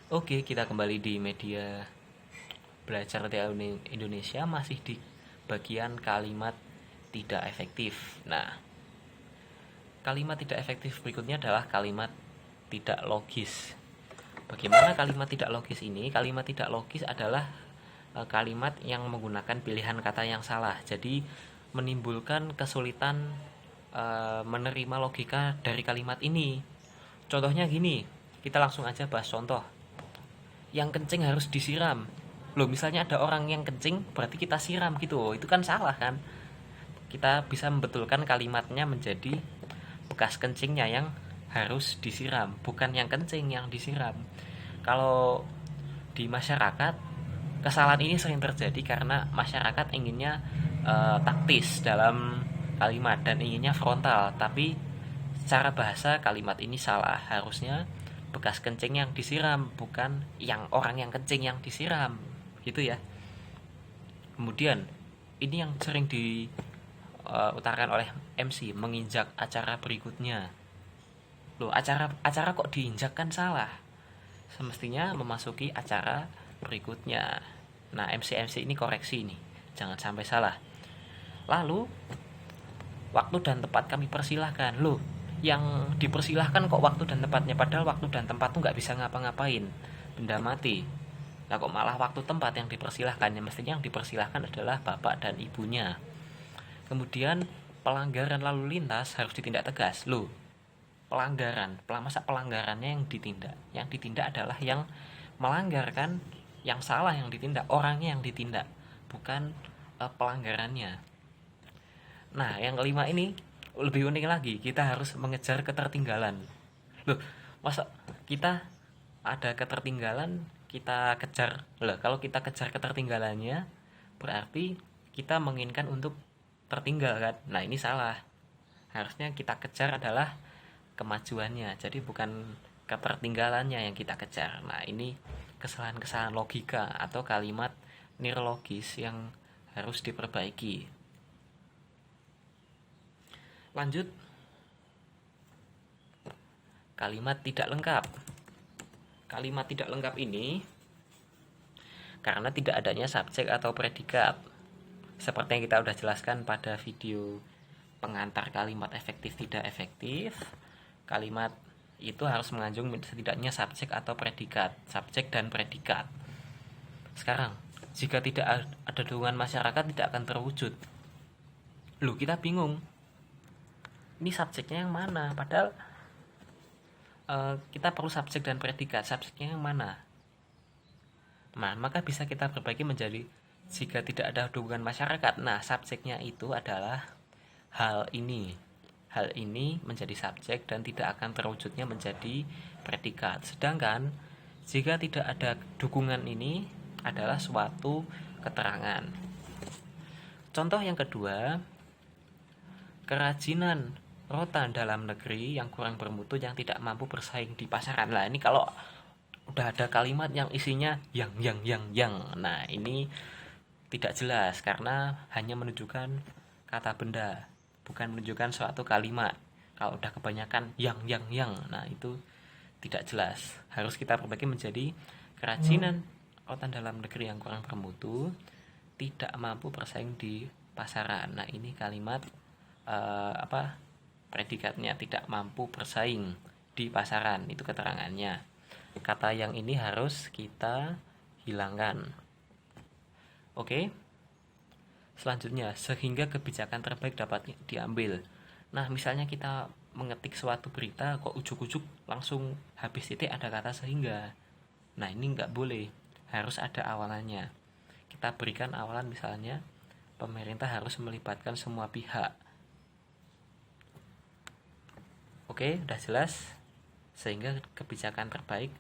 Oke, kita kembali di media belajar TKU Indonesia, masih di bagian kalimat tidak efektif. Nah, kalimat tidak efektif berikutnya adalah kalimat tidak logis. Bagaimana kalimat tidak logis ini? Kalimat tidak logis adalah kalimat yang menggunakan pilihan kata yang salah. Jadi menimbulkan kesulitan menerima logika dari kalimat ini. Contohnya gini, kita langsung aja bahas contoh. Yang kencing harus disiram. Loh, misalnya ada orang yang kencing, berarti kita siram gitu. Itu kan salah kan? Kita bisa membetulkan kalimatnya menjadi bekas kencingnya yang harus disiram, bukan yang kencing yang disiram. Kalau di masyarakat, kesalahan ini sering terjadi karena masyarakat inginnya taktis dalam kalimat dan inginnya frontal, tapi secara bahasa kalimat ini salah. Harusnya bekas kencing yang disiram, bukan yang orang yang kencing yang disiram, gitu ya. Kemudian ini yang sering diutarakan oleh MC, menginjak acara berikutnya. Loh, acara kok diinjak, kan salah. Semestinya memasuki acara berikutnya. Nah, MC ini koreksi nih, jangan sampai salah. Lalu waktu dan tempat kami persilahkan. Loh, yang dipersilahkan kok waktu dan tempatnya, padahal waktu dan tempat tuh nggak bisa ngapa-ngapain, benda mati. Nah, kok malah waktu tempat yang dipersilahkan? Ya mestinya yang dipersilahkan adalah bapak dan ibunya. Kemudian pelanggaran lalu lintas harus ditindak tegas. Loh, masa pelanggarannya yang ditindak? Yang ditindak adalah yang melanggar kan, yang salah yang ditindak, orangnya yang ditindak, bukan pelanggarannya. Nah, yang kelima ini lebih unik lagi, kita harus mengejar ketertinggalan. Loh, masa kita ada ketertinggalan, kita kejar. Loh, kalau kita kejar ketertinggalannya, berarti kita menginginkan untuk tertinggal kan? Nah, ini salah. Harusnya kita kejar adalah kemajuannya, jadi bukan ketertinggalannya yang kita kejar. Nah, ini kesalahan-kesalahan logika atau kalimat nirlogis yang harus diperbaiki. Lanjut, kalimat tidak lengkap. Kalimat tidak lengkap ini karena tidak adanya subjek atau predikat. Seperti yang kita udah jelaskan pada video pengantar kalimat efektif tidak efektif, kalimat itu harus mengandung setidaknya subjek atau predikat, subjek dan predikat. Sekarang, jika tidak ada dukungan masyarakat, tidak akan terwujud. Loh, kita bingung. Ini subjeknya yang mana? Padahal kita perlu subjek dan predikat. Subjeknya yang mana? Nah, maka bisa kita berbagi menjadi jika tidak ada dukungan masyarakat. Nah, subjeknya itu adalah hal ini. Hal ini menjadi subjek dan tidak akan terwujudnya menjadi predikat. Sedangkan jika tidak ada dukungan ini adalah suatu keterangan. Contoh yang kedua, kerajinan rotan dalam negeri yang kurang bermutu yang tidak mampu bersaing di pasaran. Nah, ini kalau udah ada kalimat yang isinya yang. Nah, ini tidak jelas karena hanya menunjukkan kata benda, bukan menunjukkan suatu kalimat. Kalau udah kebanyakan yang. Nah, itu tidak jelas. Harus kita perbagi menjadi kerajinan rotan dalam negeri yang kurang bermutu tidak mampu bersaing di pasaran. Nah, ini kalimat predikatnya tidak mampu bersaing di pasaran, itu keterangannya. Kata yang ini harus kita hilangkan. Oke. Selanjutnya, sehingga kebijakan terbaik dapat diambil. Nah, misalnya kita mengetik suatu berita, kok ujuk-ujuk langsung habis titik ada kata sehingga. Nah, ini nggak boleh, harus ada awalannya. Kita berikan awalan, misalnya pemerintah harus melibatkan semua pihak. Oke, udah jelas. Sehingga kebijakan terbaik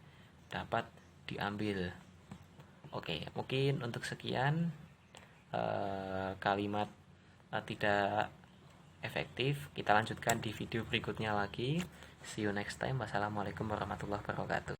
dapat diambil. Oke, mungkin untuk sekian kalimat tidak efektif. Kita lanjutkan di video berikutnya lagi. See you next time. Wassalamualaikum warahmatullahi wabarakatuh.